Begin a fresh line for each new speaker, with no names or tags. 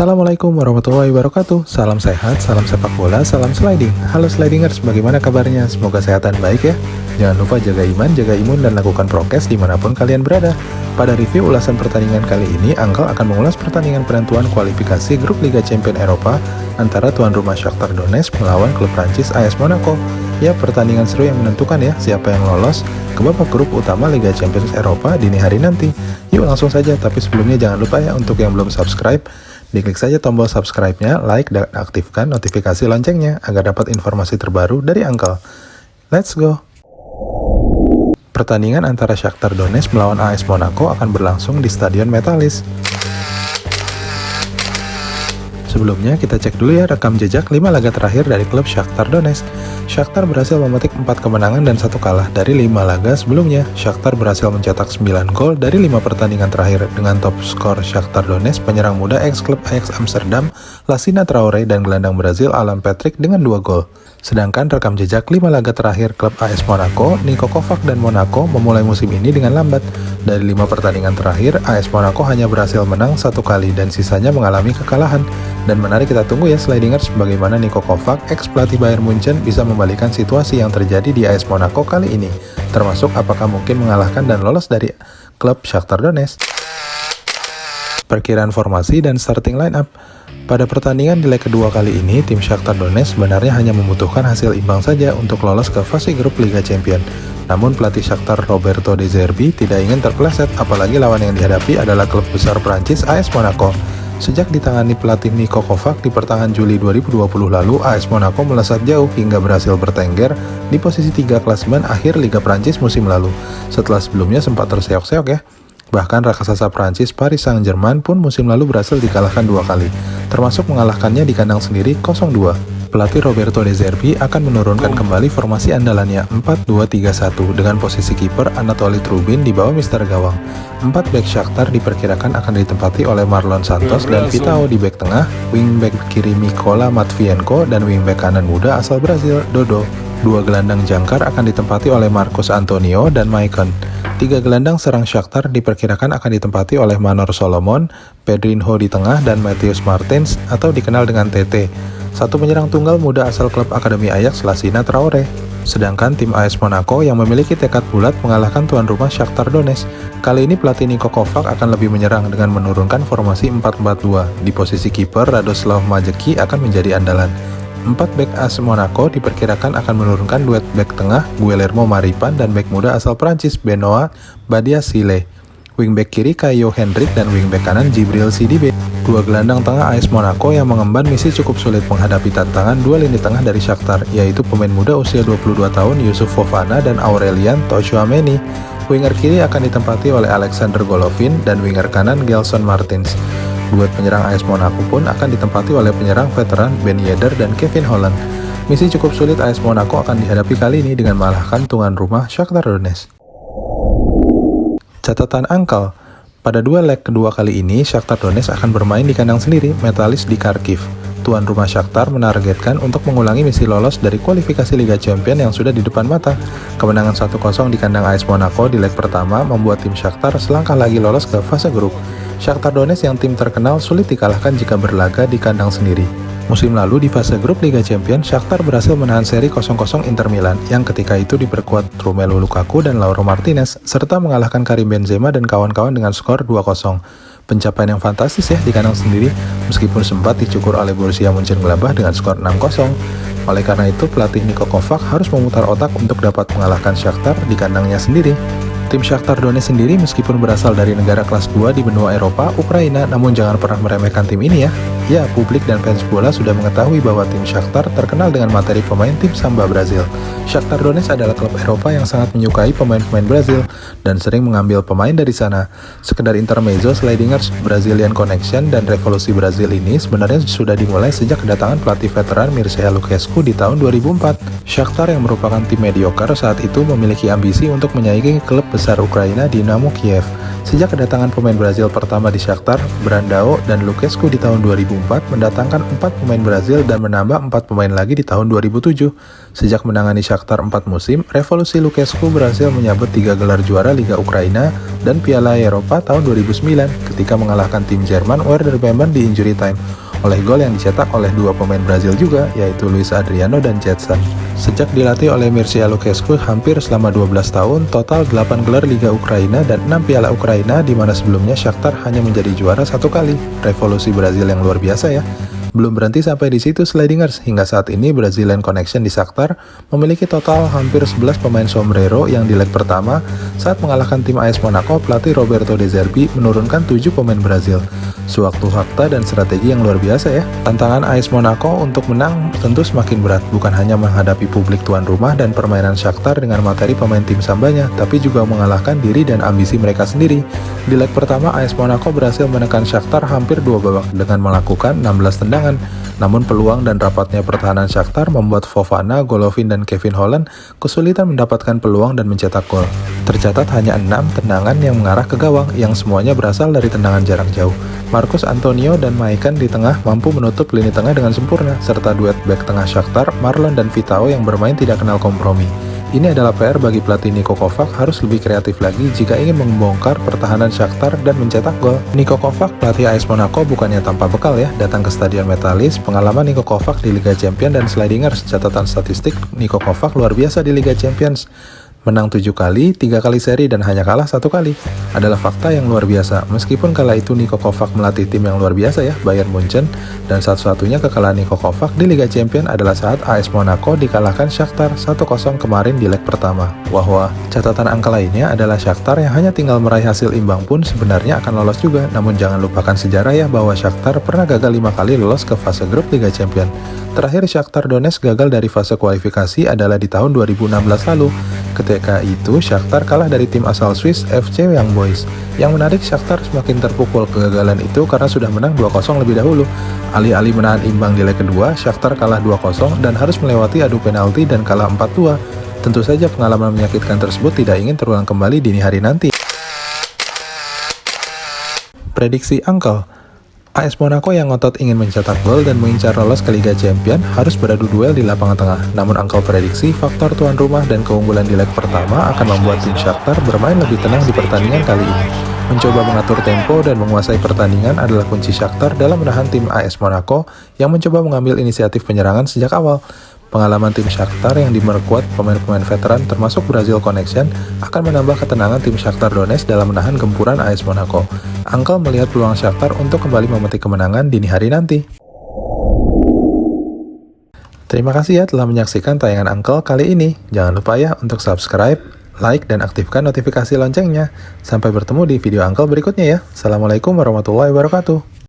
Assalamualaikum warahmatullahi wabarakatuh. Salam sehat, salam sepak bola, salam sliding. Halo slidingers, bagaimana kabarnya? Semoga sehat dan baik ya. Jangan lupa jaga iman, jaga imun, dan lakukan prokes dimanapun kalian berada. Pada review ulasan pertandingan kali ini, Angkel akan mengulas pertandingan penentuan kualifikasi grup Liga Champions Eropa antara tuan rumah Shakhtar Donetsk melawan klub Prancis AS Monaco. Ya, pertandingan seru yang menentukan ya siapa yang lolos ke babak grup utama Liga Champions Eropa dini hari nanti. Yuk langsung saja, tapi sebelumnya jangan lupa ya untuk yang belum subscribe, diklik saja tombol subscribe-nya, like, dan aktifkan notifikasi loncengnya agar dapat informasi terbaru dari Angkel. Let's go! Pertandingan antara Shakhtar Donetsk melawan AS Monaco akan berlangsung di Stadion Metalist. Sebelumnya kita cek dulu ya rekam jejak 5 laga terakhir dari klub Shakhtar Donetsk. Shakhtar berhasil memetik 4 kemenangan dan 1 kalah dari 5 laga sebelumnya. Shakhtar berhasil mencetak 9 gol dari 5 pertandingan terakhir dengan top skor Shakhtar Donetsk penyerang muda ex-klub Ajax Amsterdam, Lassina Traoré, dan gelandang Brazil Alan Patrick dengan 2 gol. Sedangkan rekam jejak 5 laga terakhir klub AS Monaco, Niko Kovac dan Monaco memulai musim ini dengan lambat. Dari 5 pertandingan terakhir, AS Monaco hanya berhasil menang 1 kali dan sisanya mengalami kekalahan. Dan menarik kita tunggu ya slidingers bagaimana Niko Kovac, ex-pelatih Bayern Munchen, bisa membalikan situasi yang terjadi di AS Monaco kali ini. Termasuk apakah mungkin mengalahkan dan lolos dari klub Shakhtar Donetsk. Perkiraan formasi dan starting lineup. Pada pertandingan di leg kedua kali ini, tim Shakhtar Donetsk sebenarnya hanya membutuhkan hasil imbang saja untuk lolos ke fase grup Liga Champions. Namun pelatih Shakhtar Roberto De Zerbi tidak ingin terpeleset, apalagi lawan yang dihadapi adalah klub besar Prancis AS Monaco. Sejak ditangani pelatih Niko Kovac di pertengahan Juli 2020 lalu, AS Monaco melesat jauh hingga berhasil bertengger di posisi 3 klasemen akhir Liga Prancis musim lalu, setelah sebelumnya sempat terseok-seok ya. Bahkan raksasa Prancis Paris Saint-Germain pun musim lalu berhasil dikalahkan 2 kali, termasuk mengalahkannya di kandang sendiri 0-2. Pelatih Roberto De Zerbi akan menurunkan kembali formasi andalannya 4-2-3-1 dengan posisi kiper Anatoly Trubin di bawah Mister Gawang. 4 bek Shakhtar diperkirakan akan ditempati oleh Marlon Santos dan Vitao di bek tengah, wingback kiri Mikola Matvienko, dan wingback kanan muda asal Brazil, Dodo. 2 gelandang jangkar akan ditempati oleh Marcos Antonio dan Maicon. 3 gelandang serang Shakhtar diperkirakan akan ditempati oleh Manor Solomon, Pedrinho di tengah, dan Matheus Martins atau dikenal dengan TT. 1 penyerang tunggal muda asal klub Akademi Ajax, Lassina Traoré. Sedangkan tim AS Monaco yang memiliki tekad bulat mengalahkan tuan rumah Shakhtar Donetsk. Kali ini pelatih Niko Kovac akan lebih menyerang dengan menurunkan formasi 4-4-2. Di posisi kiper, Radoslav Majecki akan menjadi andalan. 4 bek AS Monaco diperkirakan akan menurunkan duet bek tengah Guillermo Maripan dan bek muda asal Prancis Benoit Badiashile. Wingback kiri Kaio Hendrik dan wingback kanan Djibril Sidibe. 2 gelandang tengah AS Monaco yang mengemban misi cukup sulit menghadapi tantangan 2 lini tengah dari Shakhtar, yaitu pemain muda usia 22 tahun Yusuf Fofana dan Aurelian Tchouaméni. Winger kiri akan ditempati oleh Alexander Golovin dan winger kanan Gelson Martins. Duet penyerang AS Monaco pun akan ditempati oleh penyerang veteran Ben Yedder dan Kevin Holland. Misi cukup sulit AS Monaco akan dihadapi kali ini dengan mengalahkan tuan rumah Shakhtar Donetsk. Catatan Angkel, pada 2 leg kedua kali ini Shakhtar Donetsk akan bermain di kandang sendiri Metalist di Kharkiv. Tuan rumah Shakhtar menargetkan untuk mengulangi misi lolos dari kualifikasi Liga Champions yang sudah di depan mata. Kemenangan 1-0 di kandang AS Monaco di leg pertama membuat tim Shakhtar selangkah lagi lolos ke fase grup. Shakhtar Donetsk yang tim terkenal sulit dikalahkan jika berlaga di kandang sendiri. Musim lalu di fase grup Liga Champions, Shakhtar berhasil menahan seri 0-0 Inter Milan yang ketika itu diperkuat Romelu Lukaku dan Lautaro Martinez, serta mengalahkan Karim Benzema dan kawan-kawan dengan skor 2-0. Pencapaian yang fantastis ya di kandang sendiri, meskipun sempat dicukur oleh Borussia Mönchengladbach dengan skor 6-0. Oleh karena itu, pelatih Niko Kovac harus memutar otak untuk dapat mengalahkan Shakhtar di kandangnya sendiri. Tim Shakhtar Donetsk sendiri meskipun berasal dari negara kelas 2 di benua Eropa, Ukraina, namun jangan pernah meremehkan tim ini ya. Ya, publik dan fans bola sudah mengetahui bahwa tim Shakhtar terkenal dengan materi pemain tim Samba Brazil. Shakhtar Donetsk adalah klub Eropa yang sangat menyukai pemain-pemain Brazil dan sering mengambil pemain dari sana. Sekedar intermezzo slidingers, Brazilian Connection dan revolusi Brazil ini sebenarnya sudah dimulai sejak kedatangan pelatih veteran Mircea Lucescu di tahun 2004. Shakhtar yang merupakan tim mediocre saat itu memiliki ambisi untuk menyaingi klub besar besar Ukraina Dynamo Kiev. Sejak kedatangan pemain Brazil pertama di Shakhtar, Brandao dan Lucescu di tahun 2004 mendatangkan 4 pemain Brazil dan menambah 4 pemain lagi di tahun 2007. Sejak menangani Shakhtar 4 musim, revolusi Lucescu berhasil menyabet 3 gelar juara Liga Ukraina dan Piala Eropa tahun 2009 ketika mengalahkan tim Jerman Werder Bremen di injury time oleh gol yang dicetak oleh 2 pemain Brazil juga, yaitu Luis Adriano dan Jetson. Sejak dilatih oleh Mircea Lucescu hampir selama 12 tahun, total 8 gelar Liga Ukraina dan 6 Piala Ukraina, di mana sebelumnya Shakhtar hanya menjadi juara 1 kali. Revolusi Brazil yang luar biasa ya. Belum berhenti sampai di situ Slidingers, hingga saat ini Brazilian Connection di Shakhtar memiliki total hampir 11 pemain sombrero yang di leg pertama saat mengalahkan tim AS Monaco. Pelatih Roberto De Zerbi menurunkan 7 pemain Brazil. Suatu fakta dan strategi yang luar biasa ya. Tantangan AS Monaco untuk menang tentu semakin berat, bukan hanya menghadapi publik tuan rumah dan permainan Shakhtar dengan materi pemain tim sambanya, tapi juga mengalahkan diri dan ambisi mereka sendiri. Di leg pertama AS Monaco berhasil menekan Shakhtar hampir 2 babak dengan melakukan 16 tendangan. Namun peluang dan rapatnya pertahanan Shakhtar membuat Fofana, Golovin, dan Kevin Holland kesulitan mendapatkan peluang dan mencetak gol. Tercatat hanya 6 tendangan yang mengarah ke gawang, yang semuanya berasal dari tendangan jarak jauh. Marcus Antonio dan Maicon di tengah mampu menutup lini tengah dengan sempurna, serta duet bek tengah Shakhtar, Marlon dan Vitao yang bermain tidak kenal kompromi. Ini adalah PR bagi pelatih Niko Kovac, harus lebih kreatif lagi jika ingin membongkar pertahanan Shakhtar dan mencetak gol. Niko Kovac, pelatih AS Monaco, bukannya tanpa bekal ya, datang ke Stadion Metalis. Pengalaman Niko Kovac di Liga Champions dan Slidingers, catatan statistik Niko Kovac luar biasa di Liga Champions. Menang 7 kali, 3 kali seri, dan hanya kalah 1 kali. Adalah fakta yang luar biasa. Meskipun kala itu Niko Kovac melatih tim yang luar biasa ya, Bayern Munchen, dan satu-satunya kekalahan Niko Kovac di Liga Champions adalah saat AS Monaco dikalahkan Shakhtar 1-0 kemarin di leg pertama. Wah, catatan angka lainnya adalah Shakhtar yang hanya tinggal meraih hasil imbang pun sebenarnya akan lolos juga. Namun jangan lupakan sejarah ya, bahwa Shakhtar pernah gagal 5 kali lolos ke fase grup Liga Champions. Terakhir Shakhtar Donetsk gagal dari fase kualifikasi adalah di tahun 2016 lalu. Ketika itu, Shakhtar kalah dari tim asal Swiss FC Young Boys. Yang menarik, Shakhtar semakin terpukul kegagalan itu karena sudah menang 2-0 lebih dahulu. Alih-alih menahan imbang di leg kedua, Shakhtar kalah 2-0 dan harus melewati adu penalti dan kalah 4-2. Tentu saja pengalaman menyakitkan tersebut tidak ingin terulang kembali dini hari nanti. Prediksi Uncle. AS Monaco yang ngotot ingin mencetak gol dan mengincar lolos ke Liga Champions harus beradu duel di lapangan tengah. Namun Uncle prediksi faktor tuan rumah dan keunggulan di leg pertama akan membuat tim Shakhtar bermain lebih tenang di pertandingan kali ini. Mencoba mengatur tempo dan menguasai pertandingan adalah kunci Shakhtar dalam menahan tim AS Monaco yang mencoba mengambil inisiatif penyerangan sejak awal. Pengalaman tim Shakhtar yang diperkuat pemain-pemain veteran termasuk Brazil Connection akan menambah ketenangan tim Shakhtar Donetsk dalam menahan gempuran AS Monaco. Uncle melihat peluang Shakhtar untuk kembali memetik kemenangan dini hari nanti. Terima kasih ya telah menyaksikan tayangan Uncle kali ini. Jangan lupa ya untuk subscribe, like, dan aktifkan notifikasi loncengnya. Sampai bertemu di video Uncle berikutnya ya. Assalamualaikum warahmatullahi wabarakatuh.